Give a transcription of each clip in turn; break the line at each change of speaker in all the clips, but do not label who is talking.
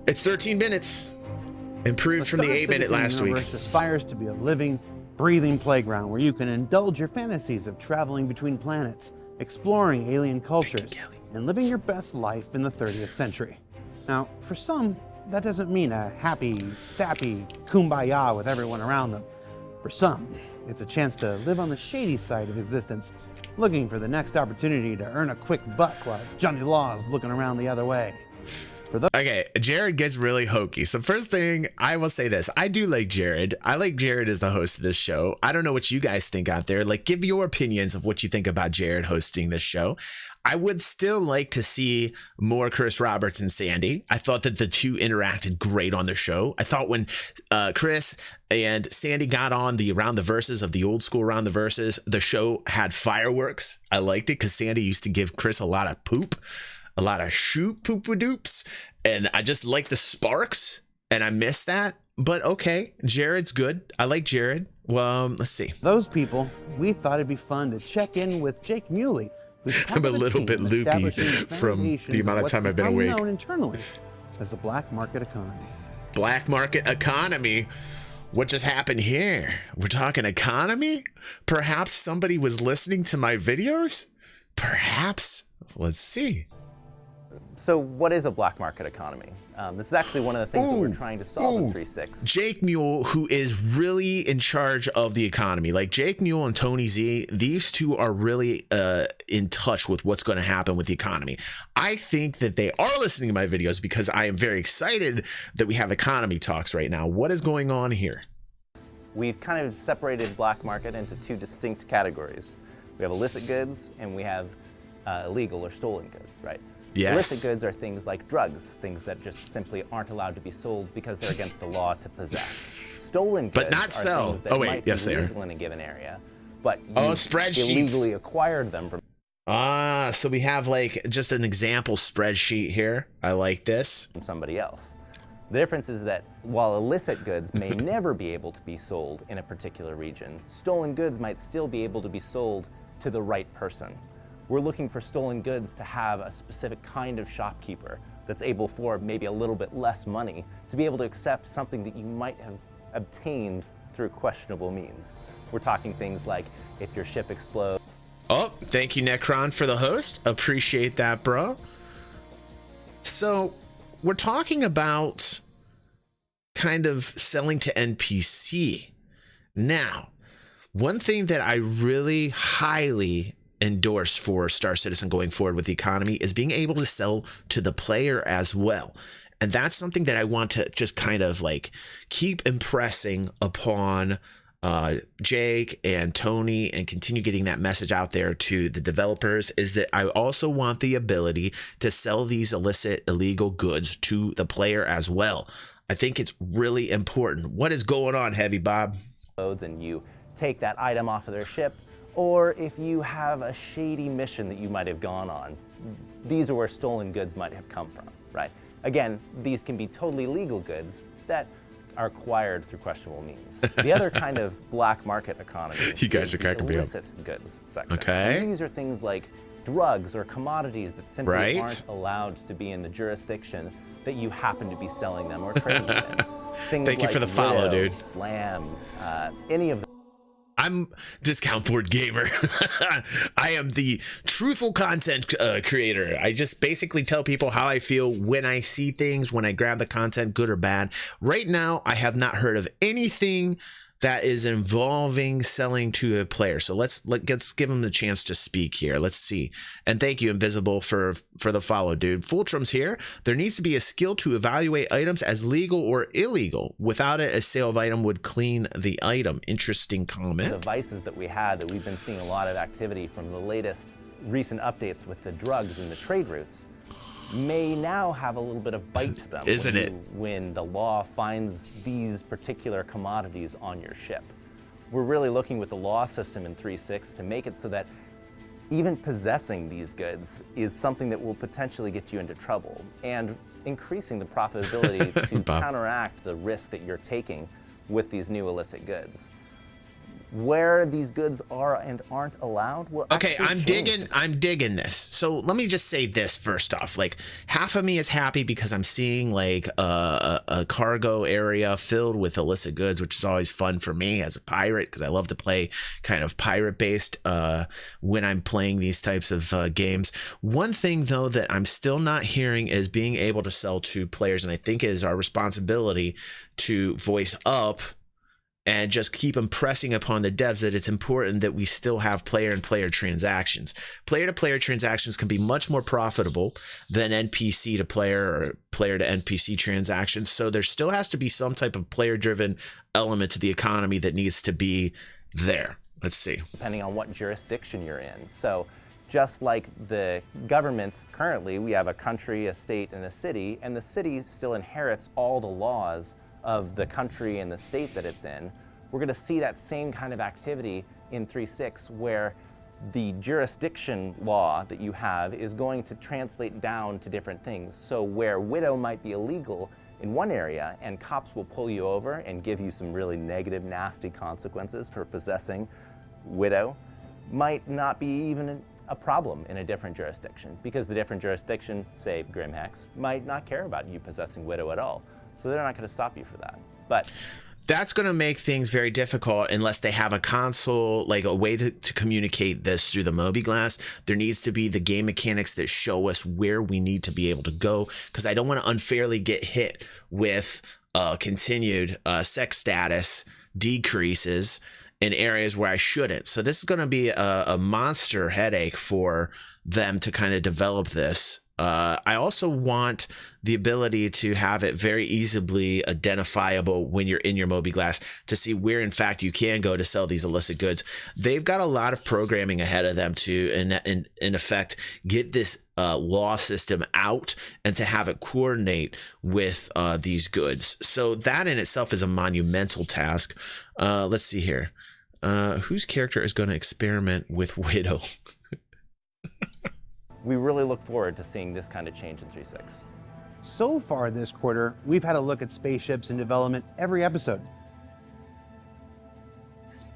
It's 13 minutes. Improved from the 8-minute last week.
The aspires to be a living, breathing playground where you can indulge your fantasies of traveling between planets, exploring alien cultures, and living your best life in the 30th century. Now, for some, that doesn't mean a happy, sappy kumbaya with everyone around them. For some, it's a chance to live on the shady side of existence, looking for the next opportunity to earn a quick buck while Johnny Law's looking around the other way.
Okay, Jared gets really hokey. So first thing, I will say this. I do like Jared. I like Jared as the host of this show. I don't know what you guys think out there. Like, give your opinions of what you think about Jared hosting this show. I would still like to see more Chris Roberts and Sandy. I thought that the two interacted great on the show. I thought when Chris and Sandy got on the Around the Verses of the old school Around the Verses, the show had fireworks. I liked it because Sandy used to give Chris a lot of poop. A lot of shoot poop-a-doops, and I just like the sparks, and I miss that. But okay, Jared's good. I like Jared. Well, let's see.
Those people, we thought it'd be fun to check in with Jake Muley.
I'm a little bit loopy from the amount of time I've been awake.
Known internally as the black market economy.
Black market economy? What just happened here? We're talking economy? Perhaps somebody was listening to my videos? Perhaps. Let's see.
So what is a black market economy? This is actually one of the things that we're trying to solve in 3.6.
Jake Mule, who is really in charge of the economy. Like Jake Mule and Tony Z, these two are really in touch with what's going to happen with the economy. I think that they are listening to my videos because I am very excited that we have economy talks right now. What is going on here?
We've kind of separated black market into two distinct categories. We have illicit goods and we have illegal or stolen goods, right?
Yes.
Illicit goods are things like drugs, things that just simply aren't allowed to be sold because they're against the law to possess. Stolen goods
but not
are
sell.
things that
Oh wait,
might
yes
be
they are.
legal in a given area, but you
spreadsheets.
illegally acquired them from.
So we have like just an example spreadsheet here. I like this.
From somebody else. The difference is that while illicit goods may never be able to be sold in a particular region, stolen goods might still be able to be sold to the right person. We're looking for stolen goods to have a specific kind of shopkeeper that's able for maybe a little bit less money to be able to accept something that you might have obtained through questionable means. We're talking things like if your ship explodes.
Oh, thank you, Necron, for the host. Appreciate that, bro. So we're talking about kind of selling to NPC. Now, one thing that I really highly endorse for Star Citizen going forward with the economy is being able to sell to the player as well. And that's something that I want to just kind of like keep impressing upon Jake and Tony and continue getting that message out there to the developers, is that I also want the ability to sell these illicit, illegal goods to the player as well. I think it's really important. What is going on, Heavy Bob?
And you take that item off of their ship, or if you have a shady mission that you might have gone on, these are where stolen goods might have come from, right? Again, these can be totally legal goods that are acquired through questionable means. The other kind of black market economy
you guys are cracking me up.
Illicit goods section.
Okay.
And these are things like drugs or commodities that simply aren't allowed to be in the jurisdiction that you happen to be selling them or trading them in. Things
Thank you
like
for the follow,
Widow,
dude.
Slam, any of them.
I'm Discount Board Gamer. I am the truthful content creator. I just basically tell people how I feel when I see things, when I grab the content, good or bad. Right now, I have not heard of anything that is involving selling to a player. So let's give them the chance to speak here. Let's see. And thank you, Invisible, for the follow, dude. Fultrum's here. There needs to be a skill to evaluate items as legal or illegal. Without it, a sale of item would clean the item. Interesting comment.
The devices that we had that we've been seeing a lot of activity from the latest recent updates with the drugs and the trade routes may now have a little bit of bite to them.
Isn't it?
When the law finds these particular commodities on your ship. We're really looking with the law system in 3.6 to make it so that even possessing these goods is something that will potentially get you into trouble, and increasing the profitability to counteract the risk that you're taking with these new illicit goods. Where these goods are and aren't allowed will
Okay,
actually change.
I'm digging this. So let me just say this first off. Like, half of me is happy because I'm seeing like a cargo area filled with illicit goods, which is always fun for me as a pirate, because I love to play kind of pirate based when I'm playing these types of games. One thing though that I'm still not hearing is being able to sell to players, and I think it is our responsibility to voice up and just keep impressing upon the devs that it's important that we still have player-to-player transactions. Player-to-player transactions can be much more profitable than NPC-to-player or player-to-NPC transactions. So there still has to be some type of player-driven element to the economy that needs to be there. Let's see.
Depending on what jurisdiction you're in. So just like the governments currently, we have a country, a state, and a city, and the city still inherits all the laws of the country and the state that it's in. We're going to see that same kind of activity in 3.6, where the jurisdiction law that you have is going to translate down to different things. So where widow might be illegal in one area, and cops will pull you over and give you some really negative, nasty consequences for possessing widow, might not be even a problem in a different jurisdiction, because the different jurisdiction, say Grimhex, might not care about you possessing widow at all. So they're not going to stop you for that. But
that's going to make things very difficult unless they have a console, like a way to communicate this through the mobiGlas. There needs to be the game mechanics that show us where we need to be able to go, because I don't want to unfairly get hit with continued sex status decreases in areas where I shouldn't. So this is going to be a monster headache for them to kind of develop this. I also want the ability to have it very easily identifiable when you're in your mobiGlas to see where, in fact, you can go to sell these illicit goods. They've got a lot of programming ahead of them to, in effect, get this law system out and to have it coordinate with these goods. So that in itself is a monumental task. Let's see here. Whose character is going to experiment with Widow?
we really look forward to seeing this kind of change in 3.6.
So far this quarter, we've had a look at spaceships in development every episode.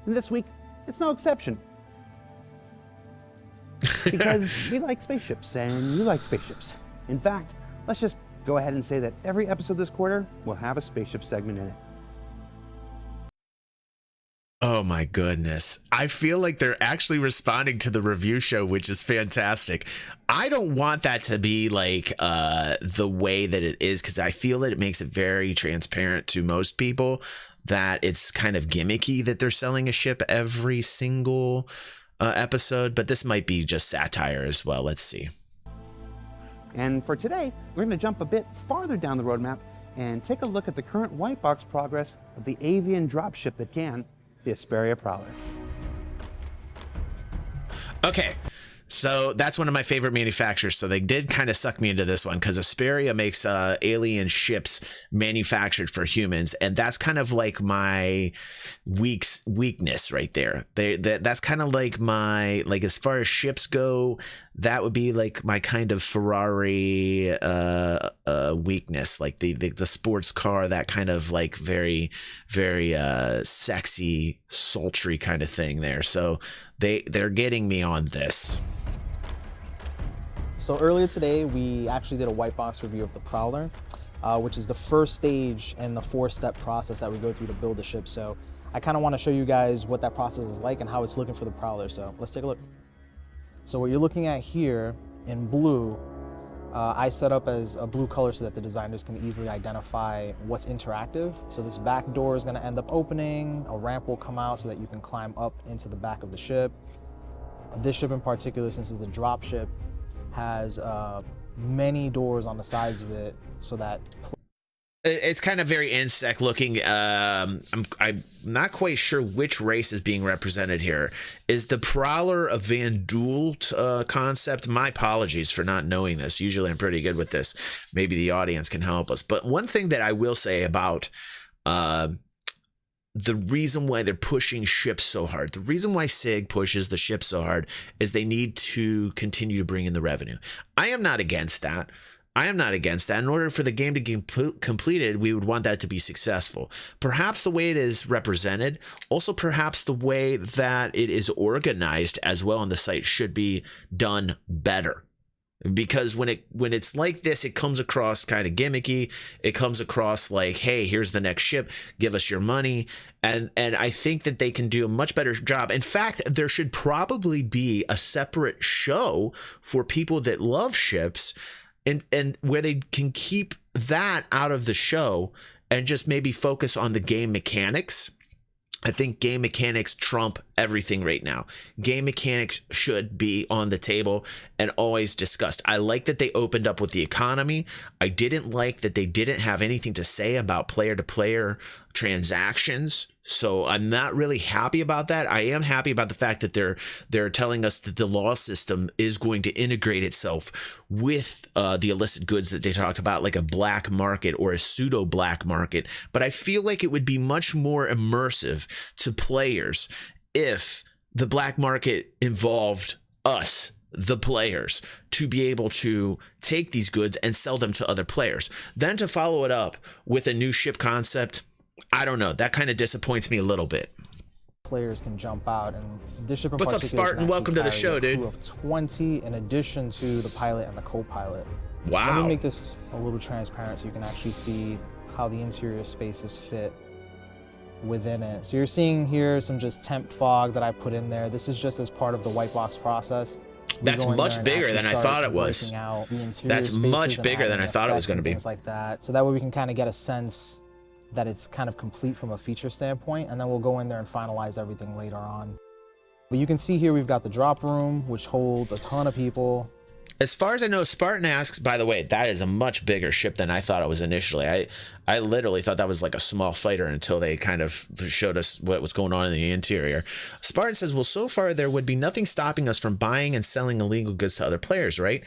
And this week, it's no exception. Because we like spaceships, and you like spaceships. In fact, let's just go ahead and say that every episode this quarter will have a spaceship segment in it.
Oh my goodness. I feel like they're actually responding to the review show, which is fantastic. I don't want that to be like the way that it is, because I feel that it makes it very transparent to most people that it's kind of gimmicky that they're selling a ship every single episode, but this might be just satire as well. Let's see.
And for today, we're going to jump a bit farther down the roadmap and take a look at the current white box progress of the avian dropship that can, the Esperia Prowler.
Okay, so that's one of my favorite manufacturers. So they did kind of suck me into this one, because Esperia makes alien ships manufactured for humans, and that's kind of like my weakness right there. That's kind of like my, like, as far as ships go, that would be like my kind of Ferrari weakness, like the sports car, that kind of like very sexy, sultry kind of thing there. So they're getting me on this.
So earlier today, we actually did a white box review of the Prowler, which is the first stage in the 4-step process that we go through to build the ship. So I kind of want to show you guys what that process is like and how it's looking for the Prowler. So let's take a look. So what you're looking at here in blue, I set up as a blue color so that the designers can easily identify what's interactive. So this back door is going to end up opening, a ramp will come out so that you can climb up into the back of the ship. This ship in particular, since it's a drop ship, has many doors on the sides of it so that
it's kind of very insect looking. I'm not quite sure which race is being represented here. Is the Prowler a Van Doelt concept? My apologies for not knowing this. Usually I'm pretty good with this. Maybe the audience can help us. But one thing that I will say about the reason why they're pushing ships so hard, the reason why SIG pushes the ships so hard, is they need to continue to bring in the revenue. I am not against that. I am not against that. In order for the game to get completed, we would want that to be successful. Perhaps the way it is represented, also perhaps the way that it is organized as well on the site should be done better. Because when it's like this, it comes across kind of gimmicky. It comes across like, hey, here's the next ship, give us your money. And I think that they can do a much better job. In fact, there should probably be a separate show for people that love ships, and where they can keep that out of the show and just maybe focus on the game mechanics. I think game mechanics trump everything right now. Game mechanics should be on the table and always discussed. I like that they opened up with the economy. I didn't like that they didn't have anything to say about player-to-player transactions. So I'm not really happy about that. I am happy about the fact that they're telling us that the law system is going to integrate itself with the illicit goods that they talked about, like a black market or a pseudo black market. But I feel like it would be much more immersive to players if the black market involved us, the players, to be able to take these goods and sell them to other players. Then to follow it up with a new ship concept, I don't know. That kind of disappoints me a little bit.
Players can jump out, and this ship in
What's up,
particular
Spartan? Welcome to the show, dude.
Crew of 20 in addition to the pilot and the co-pilot.
Wow.
Let me make this a little transparent so you can actually see how the interior spaces fit within it. So you're seeing here some just temp fog that I put in there. This is just as part of the white box process.
That's much bigger than I thought it was. That's much bigger than I thought it was going to be.
Things like that. So that way we can kind of get a sense that it's kind of complete from a feature standpoint, and then we'll go in there and finalize everything later on. But you can see here we've got the drop room, which holds a ton of people.
As far as I know, Spartan asks, by the way, that is a much bigger ship than I thought it was initially. I literally thought that was like a small fighter until they kind of showed us what was going on in the interior. Spartan says, well, so far there would be nothing stopping us from buying and selling illegal goods to other players, right?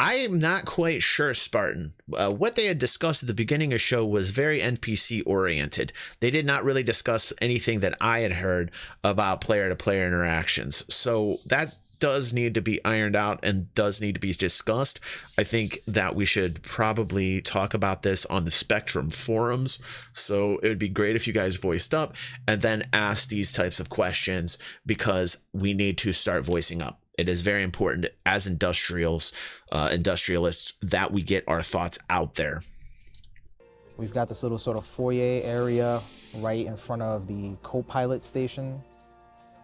I am not quite sure, Spartan. What they had discussed at the beginning of the show was very NPC oriented. They did not really discuss anything that I had heard about player-to-player interactions. So that does need to be ironed out and does need to be discussed. I think that we should probably talk about this on the Spectrum forums. So it would be great if you guys voiced up and then asked these types of questions, because we need to start voicing up. It is very important as industrialists that we get our thoughts out there.
We've got this little sort of foyer area right in front of the co-pilot station.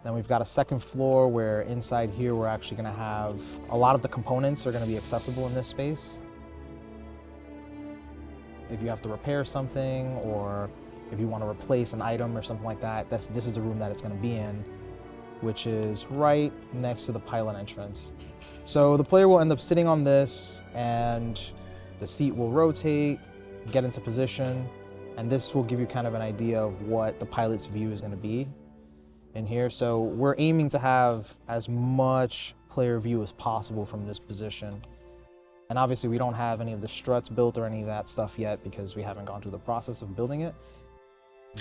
Then we've got a second floor where inside here we're actually going to have a lot of the components are going to be accessible in this space. If you have to repair something, or if you want to replace an item or something like that, this is the room that it's going to be in, which is right next to the pilot entrance. So the player will end up sitting on this, and the seat will rotate, get into position, and this will give you kind of an idea of what the pilot's view is going to be in here. So we're aiming to have as much player view as possible from this position. And obviously we don't have any of the struts built or any of that stuff yet because we haven't gone through the process of building it.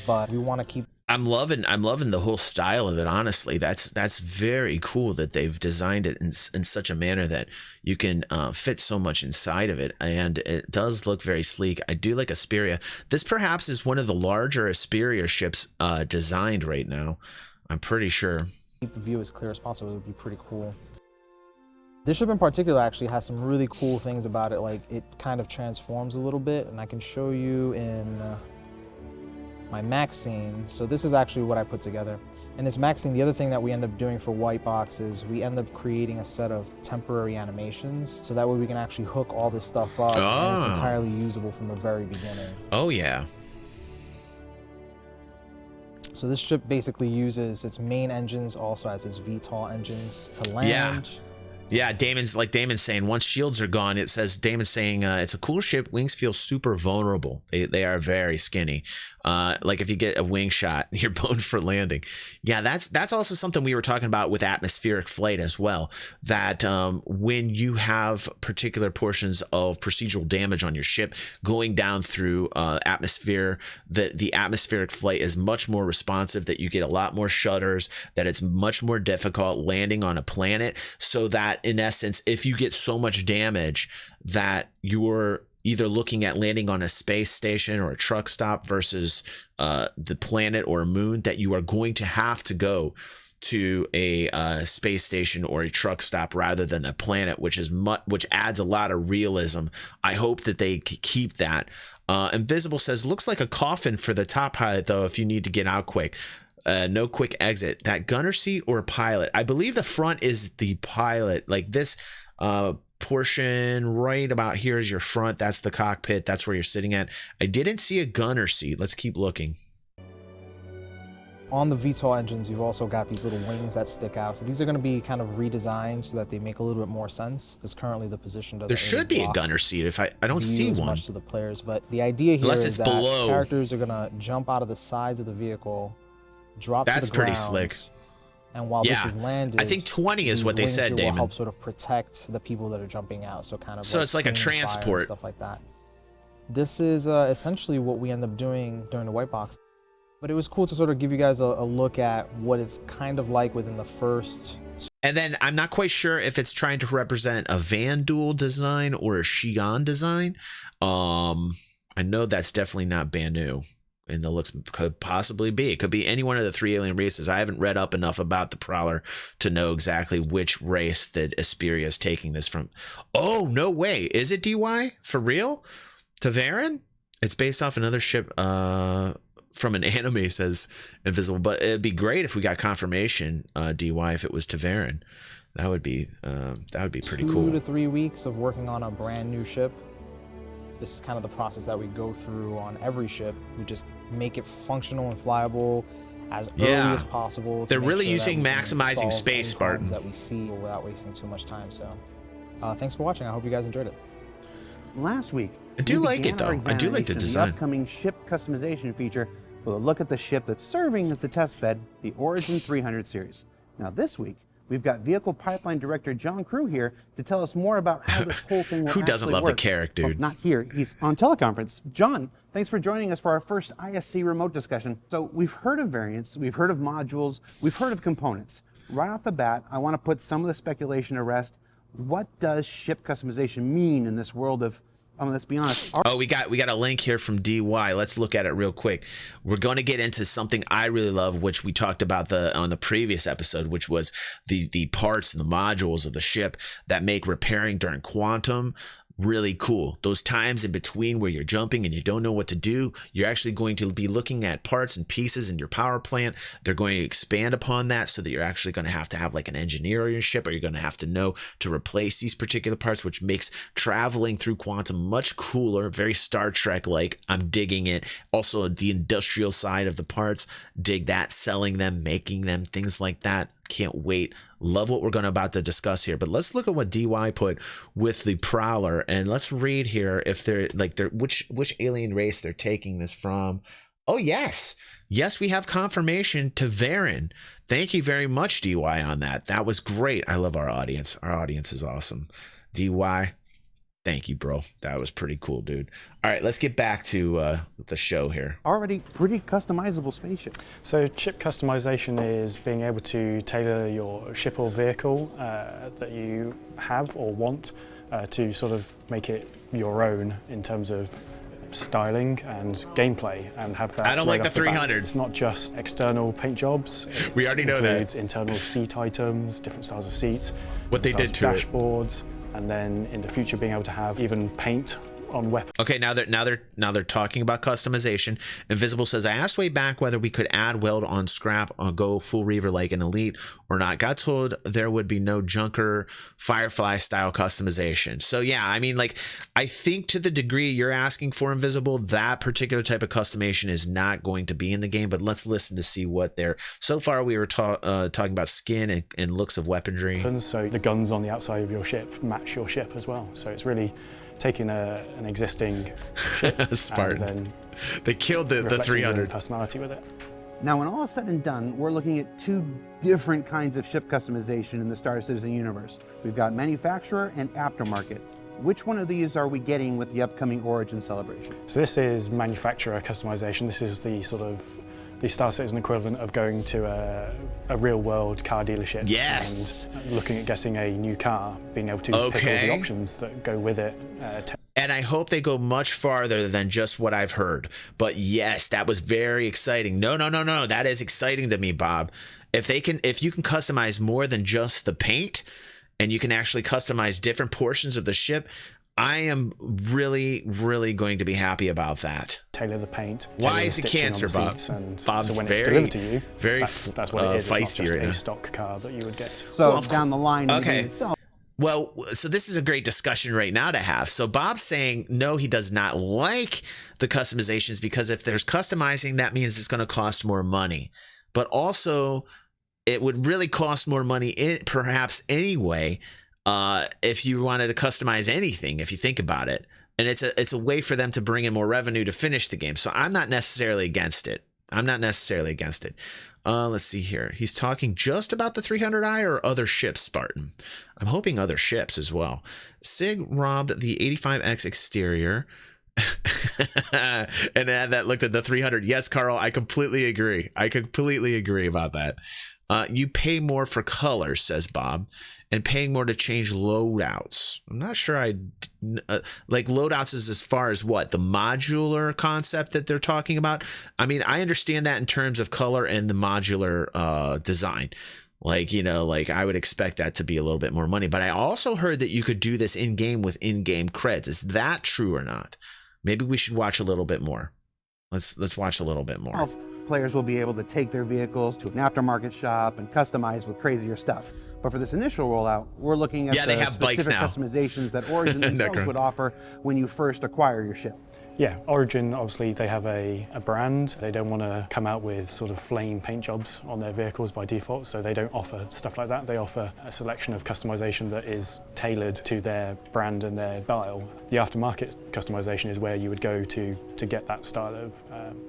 But we want to keep...
I'm loving the whole style of it, honestly. That's very cool that they've designed it in such a manner that you can fit so much inside of it, and it does look very sleek. I do like Esperia. This perhaps is one of the larger Esperia ships designed right now. I'm pretty sure.
Keep the view as clear as possible. It would be pretty cool. This ship in particular actually has some really cool things about it. Like, it kind of transforms a little bit, and I can show you in my max scene. So this is actually what I put together. In this max scene, the other thing that we end up doing for white box is we end up creating a set of temporary animations, so that way we can actually hook all this stuff up and it's entirely usable from the very beginning.
Oh yeah.
So this ship basically uses its main engines also as its VTOL engines to land.
Yeah, Damon's saying once shields are gone, it says Damon's saying it's a cool ship. Wings feel super vulnerable. They are very skinny. Like if you get a wing shot, you're boned for landing. Yeah, that's also something we were talking about with atmospheric flight as well. That when you have particular portions of procedural damage on your ship going down through atmosphere, that the atmospheric flight is much more responsive, that you get a lot more shudders, that it's much more difficult landing on a planet. So that in essence, if you get so much damage that you're either looking at landing on a space station or a truck stop versus the planet or a moon, that you are going to have to go to a space station or a truck stop rather than a planet, which adds a lot of realism. I hope that they keep that. Invisible says, looks like a coffin for the top pilot, though, if you need to get out quick. No quick exit. That gunner seat or pilot? I believe the front is the pilot. Like this portion right about here is your front. That's the cockpit. That's where you're sitting at. I didn't see a gunner seat. Let's keep looking.
On the VTOL engines, you've also got these little wings that stick out. So these are going to be kind of redesigned so that they make a little bit more sense, because currently the position doesn't.
There should be a gunner seat. If I don't see one.
Much to the players, but the idea here is that characters are going to jump out of the sides of the vehicle, drop to the ground. That's pretty slick. And while this is landed,
I think 20 is what they said, Damon.
Will help sort of protect the people that are jumping out. So kind of.
So it's like a transport,
stuff like that. This is essentially what we end up doing during the white box. But it was cool to sort of give you guys a look at what it's kind of like within the first.
And then I'm not quite sure if it's trying to represent a Vanduul design or a Xi'an design. I know that's definitely not Banu. And the looks could possibly be. It could be any one of the 3 alien races. I haven't read up enough about the Prowler to know exactly which race that Esperia is taking this from. Oh, no way. Is it DY? For real? Tavarin? It's based off another ship from an anime, says Invisible. But it'd be great if we got confirmation, DY, if it was Tavarin. That would be pretty cool.
2 to 3 weeks of working on a brand new ship. This is kind of the process that we go through on every ship. We just make it functional and flyable as early as possible.
They're really using maximizing space, Spartan.
That we see without wasting too much time. So thanks for watching. I hope you guys enjoyed it.
Last week,
I do like it though. I do like the design.
The upcoming ship customization feature with a look at the ship that's serving as the test bed, the Origin 300 series. Now this week, we've got Vehicle Pipeline Director John Crew here to tell us more about how this whole thing will
Who doesn't love
work.
the Carrack, dude?
Well, not here. He's on teleconference. John, thanks for joining us for our first ISC remote discussion. So we've heard of variants, we've heard of modules, we've heard of components. Right off the bat, I want to put some of the speculation to rest. What does ship customization mean in this world of, let's be honest.
Oh, we got a link here from DY. Let's look at it real quick. We're going to get into something I really love, which we talked about on the previous episode, which was the parts and the modules of the ship that make repairing during quantum really cool. Those times in between where you're jumping and you don't know what to do, you're actually going to be looking at parts and pieces in your power plant. They're going to expand upon that so that you're actually going to have like an engineer on your ship, or you're going to have to know to replace these particular parts, which makes traveling through quantum much cooler, very Star Trek like. I'm digging it. Also, the industrial side of the parts, dig that, selling them, making them, things like that. Can't wait. Love what we're about to discuss here. But let's look at what DY put with the Prowler, and let's read here if they're which alien race they're taking this from. Oh yes, we have confirmation to Varen. Thank you very much, DY, on that. That was great. I love our audience. Our audience is awesome. DY, thank you, bro. That was pretty cool, dude. All right, let's get back to the show here.
Already pretty customizable spaceship.
So ship customization is being able to tailor your ship or vehicle that you have or want to sort of make it your own in terms of styling and gameplay, and have that.
I don't like the 300.
It's not just external paint jobs.
We already know that.
It's internal seat items, different styles of seats,
what they did to
dashboards, and then in the future being able to have even paint on weapons.
Okay, now they're talking about customization. Invisible says, I asked way back whether we could add weld on scrap or go full reaver like an elite or not. Got told there would be no junker Firefly style customization. So yeah, I mean, like, I think to the degree you're asking for, Invisible, that particular type of customization is not going to be in the game. But let's listen to see what they're. So far we were talking about skin and looks of weaponry.
So the guns on the outside of your ship match your ship as well. So it's really taking an existing ship
Spartan.
and then
They killed the
reflecting your own
300.
personality with it.
Now, when all is said and done, we're looking at two different kinds of ship customization in the Star Citizen universe. We've got manufacturer and aftermarket. Which one of these are we getting with the upcoming Origin celebration?
So this is manufacturer customization. This is the sort of the Star Citizen equivalent of going to a real world car dealership.
Yes.
And looking at getting a new car, being able to pick all the options that go with it.
And I hope they go much farther than just what I've heard. But yes, that was very exciting. No. That is exciting to me, Bob. If you can customize more than just the paint, and you can actually customize different portions of the ship, I am really, really going to be happy about that.
Tailor the paint.
Why is it cancer, Bob? Bob's
so when
very,
it's delivered to you,
very
that's what it is.
feisty
it's not just
right now.
A stock car that you would get.
So down the line, in the
okay.
game itself.
Well, so this is a great discussion right now to have. So Bob's saying, no, he does not like the customizations because if there's customizing, that means it's going to cost more money. But also, it would really cost more money, perhaps anyway, if you wanted to customize anything, if you think about it. And it's a way for them to bring in more revenue to finish the game. So I'm not necessarily against it. Let's see here. He's talking just about the 300i or other ships, Spartan. I'm hoping other ships as well. Sig robbed the 85X exterior. And then that looked at the 300. Yes, Carl, I completely agree. About that. You pay more for colors, says Bob, and paying more to change loadouts. I'm not sure like loadouts is as far as what? The modular concept that they're talking about? I mean, I understand that in terms of color and the modular design. Like, I would expect that to be a little bit more money. But I also heard that you could do this in-game with in-game creds. Is that true or not? Maybe we should watch a little bit more. Let's watch a little bit more.
Players will be able to take their vehicles to an aftermarket shop and customize with crazier stuff. But for this initial rollout, we're looking at
they
the
have bikes
specific
now.
customizations that Origin themselves would offer when you first acquire your ship.
Yeah, Origin, obviously, they have a brand. They don't want to come out with sort of flame paint jobs on their vehicles by default, so they don't offer stuff like that. They offer a selection of customization that is tailored to their brand and their style. The aftermarket customization is where you would go to get that style of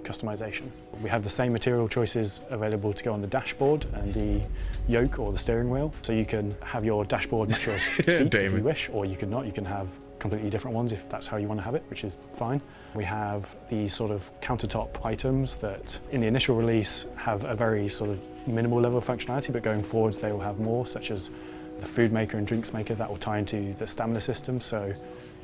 customization. We have the same material choices available to go on the dashboard and the yoke or the steering wheel, so you can have your dashboard match your seat if you wish, or you can not. You can have completely different ones if that's how you want to have it, which is fine. We have these sort of countertop items that in the initial release have a very sort of minimal level of functionality, but going forwards they will have more, such as the food maker and drinks maker that will tie into the stamina system, so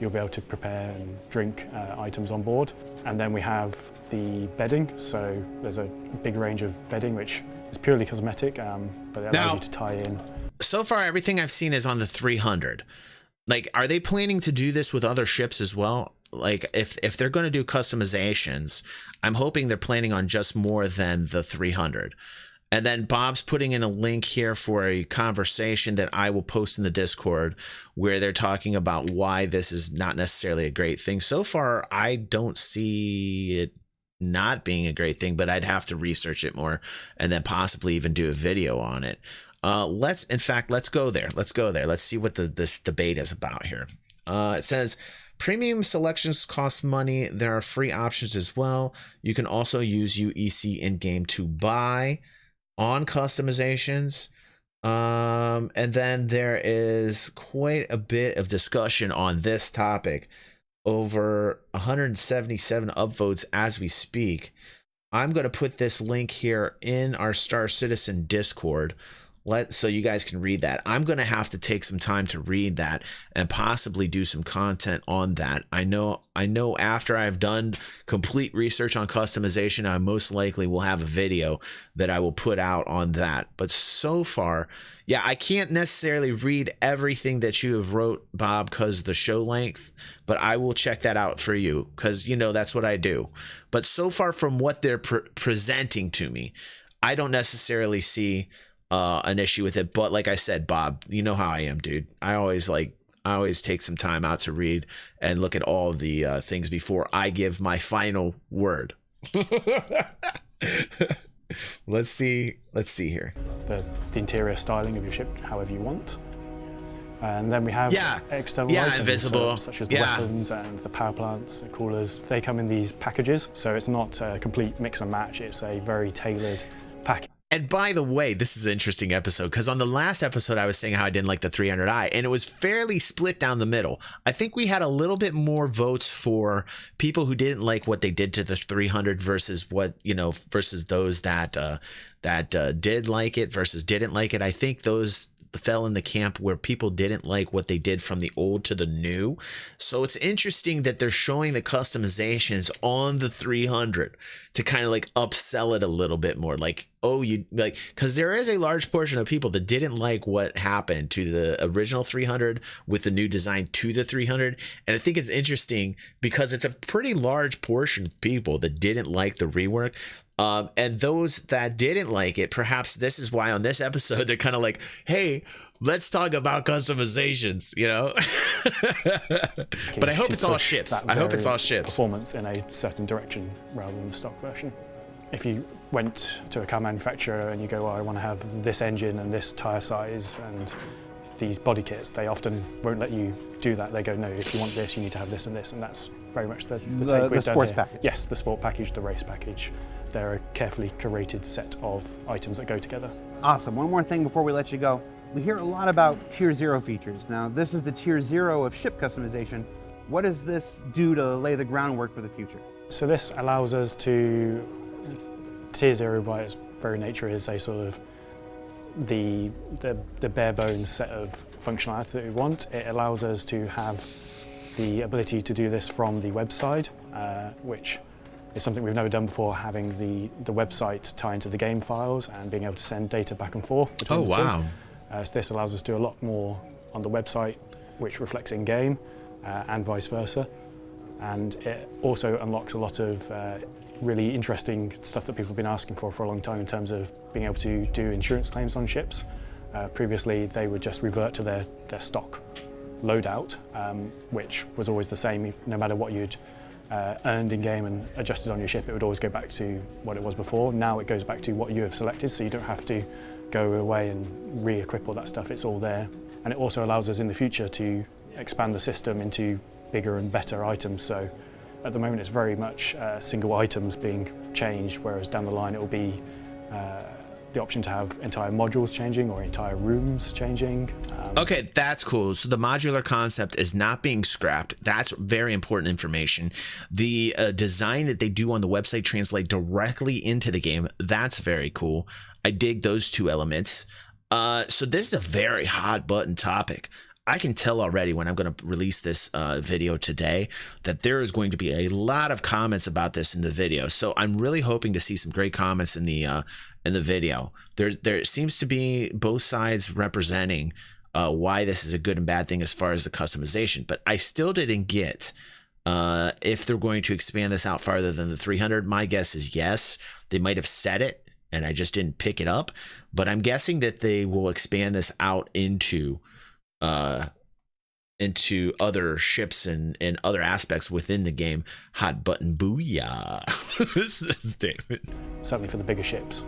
you'll be able to prepare and drink items on board. And then we have the bedding, so there's a big range of bedding which is purely cosmetic, but it allows you to tie in.
So far everything I've seen is on the 300. Like, are they planning to do this with other ships as well? Like, if they're going to do customizations, I'm hoping they're planning on just more than the 300. And then Bob's putting in a link here for a conversation that I will post in the Discord where they're talking about why this is not necessarily a great thing. So far, I don't see it not being a great thing, but I'd have to research it more and then possibly even do a video on it. Let's go there. Let's see what this debate is about here. It says premium selections cost money. There are free options as well. You can also use UEC in game to buy on customizations. And then there is quite a bit of discussion on this topic. Over 177 upvotes as we speak. I'm going to put this link here in our Star Citizen Discord. So you guys can read that. I'm going to have to take some time to read that and possibly do some content on that. I know after I've done complete research on customization, I most likely will have a video that I will put out on that. But so far, yeah, I can't necessarily read everything that you have wrote, Bob, because of the show length, but I will check that out for you because, that's what I do. But so far from what they're presenting to me, I don't necessarily see an issue with it. But like I said, Bob, you know how I am, dude. I always take some time out to read and look at all the things before I give my final word. Let's see here.
The interior styling of your ship however you want. And then we have external items,
invisible,
such as the weapons and the power plants, the coolers. They come in these packages, so it's not a complete mix and match. It's a very tailored package.
And by the way, this is an interesting episode because on the last episode, I was saying how I didn't like the 300i, and it was fairly split down the middle. I think we had a little bit more votes for people who didn't like what they did to the 300 versus versus those that did like it versus didn't like it. I think those fell in the camp where people didn't like what they did from the old to the new. So it's interesting that they're showing the customizations on the 300 to kind of like upsell it a little bit more. Like, oh, you like, because there is a large portion of people that didn't like what happened to the original 300 with the new design to the 300. And I think it's interesting because it's a pretty large portion of people that didn't like the rework. And those that didn't like it, perhaps this is why on this episode, they're kind of like, hey, let's talk about customizations, you know? But I hope it's all ships. I hope it's all ships.
Performance in a certain direction rather than the stock version. If you went to a car manufacturer and you go, well, I want to have this engine and this tire size and these body kits, they often won't let you do that. They go, no, if you want this, you need to have this and this. And that's very much the take we've done
sports
here.
Package.
Yes, the sport package, the race package. They're a carefully curated set of items that go together.
Awesome. One more thing before we let you go. We hear a lot about Tier 0 features. Now, this is the Tier 0 of ship customization. What does this do to lay the groundwork for the future?
So this allows us to, Tier 0 by its very nature is a sort of the bare bones set of functionality that we want. It allows us to have the ability to do this from the website, which is something we've never done before, having the website tie into the game files and being able to send data back and forth between the two. So this allows us to do a lot more on the website, which reflects in game and vice versa. And it also unlocks a lot of really interesting stuff that people have been asking for a long time in terms of being able to do insurance claims on ships. Previously, they would just revert to their stock loadout, which was always the same, no matter what you'd earned in game and adjusted on your ship, it would always go back to what it was before. Now it goes back to what you have selected, so you don't have to go away and re-equip all that stuff, it's all there. And it also allows us in the future to expand the system into bigger and better items. So at the moment it's very much single items being changed, whereas down the line it will be the option to have entire modules changing or entire rooms changing.
Okay, that's cool. So the modular concept is not being scrapped. That's very important information. The design that they do on the website translate directly into the game. That's very cool. I dig those two elements. So this is a very hot button topic. I can tell already when I'm going to release this video today that there is going to be a lot of comments about this in the video. So I'm really hoping to see some great comments in the video. There seems to be both sides representing why this is a good and bad thing as far as the customization. But I still didn't get if they're going to expand this out farther than the 300. My guess is yes. They might have said it and I just didn't pick it up. But I'm guessing that they will expand this out into other ships and other aspects within the game. Hot button booyah. This is David.
Certainly for the bigger ships.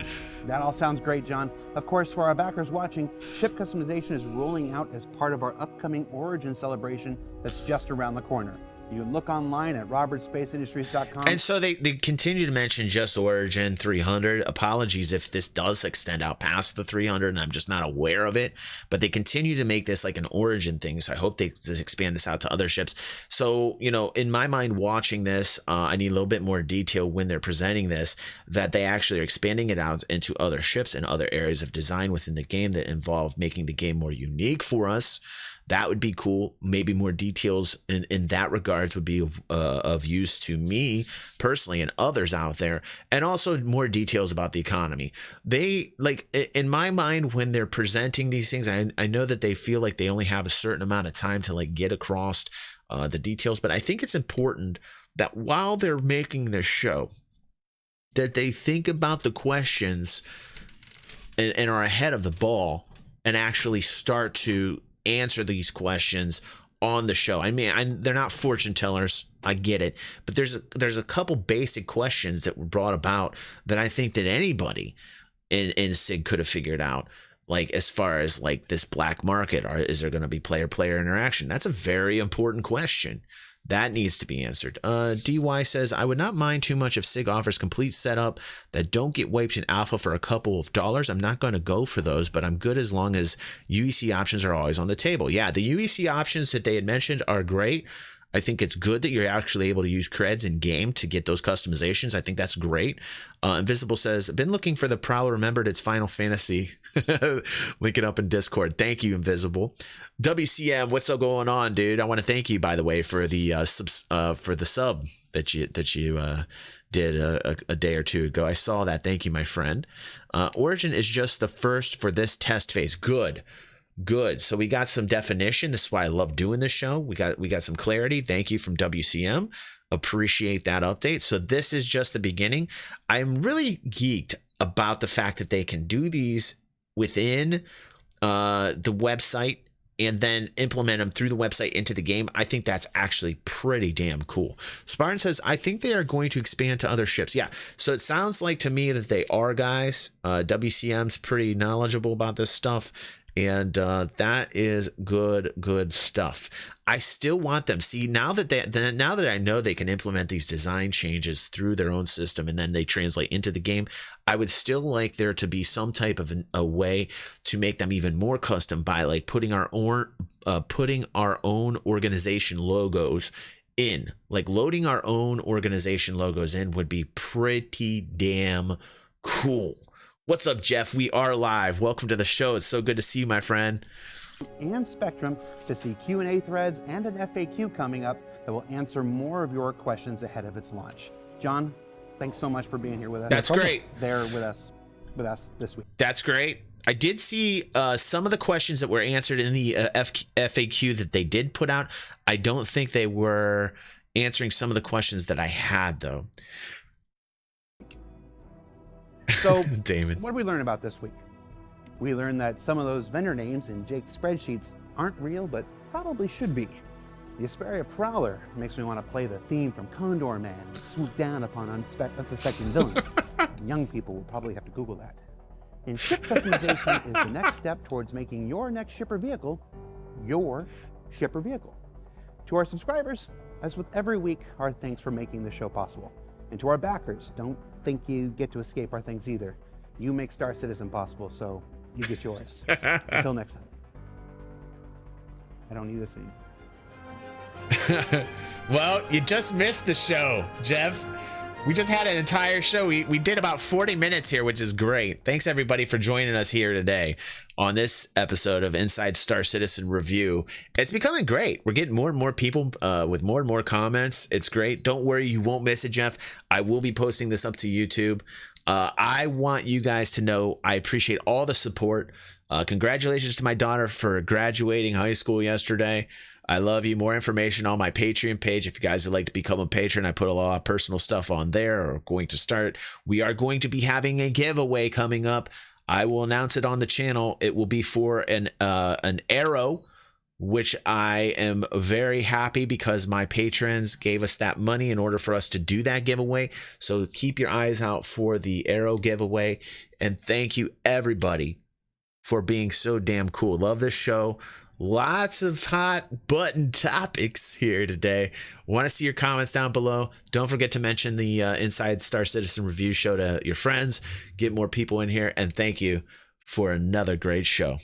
That all sounds great, John. Of course, for our backers watching, ship customization is rolling out as part of our upcoming Origin celebration that's just around the corner. You can look online at robertspaceindustries.com.
And so they continue to mention just Origin 300. Apologies if this does extend out past the 300 and I'm just not aware of it. But they continue to make this like an Origin thing. So I hope they just expand this out to other ships. So, you know, in my mind, watching this, I need a little bit more detail when they're presenting this, that they actually are expanding it out into other ships and other areas of design within the game that involve making the game more unique for us. That would be cool. Maybe more details in that regards would be of use to me personally and others out there. And also more details about the economy. They, like, in my mind, when they're presenting these things, I know that they feel like they only have a certain amount of time to like get across the details. But I think it's important that while they're making this show, that they think about the questions and are ahead of the ball and actually start to answer these questions on the show. I mean, they're not fortune tellers. I get it, but there's a couple basic questions that were brought about that I think that anybody in SIG could have figured out. like as far as like this black market, or is there going to be player interaction? That's a very important question. That needs to be answered. DY says, I would not mind too much if SIG offers complete setup that don't get wiped in alpha for a couple of dollars. I'm not going to go for those, but I'm good as long as UEC options are always on the table. Yeah, the UEC options that they had mentioned are great. I think it's good that you're actually able to use creds in game to get those customizations. I think that's great. Invisible says, been looking for the Prowler, remembered it's Final Fantasy. Link it up in Discord. Thank you, Invisible. WCM, what's still going on, dude? I want to thank you, by the way, for the sub that you did a day or two ago. I saw that. Thank you, my friend. Origin is just the first for this test phase. Good. So we got some definition. This is why I love doing this show. We got some clarity. Thank you from WCM. Appreciate that update. So this is just the beginning. I'm really geeked about the fact that they can do these within the website and then implement them through the website into the game. I think that's actually pretty damn cool. Spartan says, I think they are going to expand to other ships. Yeah, so it sounds like to me that they are, guys. WCM's pretty knowledgeable about this stuff. And that is good stuff. I still want them. See, now that I know they can implement these design changes through their own system and then they translate into the game, I would still like there to be some type of a way to make them even more custom by like putting our own organization logos in. Like loading our own organization logos in would be pretty damn cool. What's up, Jeff? We are live. Welcome to the show. It's so good to see you, my friend.
And Spectrum to see Q&A threads and an FAQ coming up that will answer more of your questions ahead of its launch. John, thanks so much for being here with us.
That's great.
There with us this week.
That's great. I did see some of the questions that were answered in the FAQ that they did put out. I don't think they were answering some of the questions that I had, though.
So,
Damon,
what did we learn about this week? We learned that some of those vendor names in Jake's spreadsheets aren't real, but probably should be. The Esperia Prowler makes me want to play the theme from Condor Man and swoop down upon unsuspecting villains. Young people will probably have to Google that. And ship customization is the next step towards making your next shipper vehicle your shipper vehicle. To our subscribers, as with every week, our thanks for making this show possible. And to our backers, don't think you get to escape our things either. You make Star Citizen possible, so you get yours. Until next time. I don't need this anymore.
Well, you just missed the show, Jeff. We just had an entire show. We did about 40 minutes here, which is great. Thanks, everybody, for joining us here today on this episode of Inside Star Citizen Review. It's becoming great. We're getting more and more people with more and more comments. It's great. Don't worry, you won't miss it, Jeff. I will be posting this up to YouTube. I want you guys to know I appreciate all the support. Congratulations to my daughter for graduating high school yesterday. I love you. More information on my Patreon page. If you guys would like to become a patron, I put a lot of personal stuff on there, or going to start. We are going to be having a giveaway coming up. I will announce it on the channel. It will be for an arrow, which I am very happy because my patrons gave us that money in order for us to do that giveaway. So keep your eyes out for the arrow giveaway. And thank you, everybody, for being so damn cool. Love this show. Lots of hot button topics here today. Want to see your comments down below. Don't forget to mention the Inside Star Citizen Review show to your friends. Get more people in here. And thank you for another great show.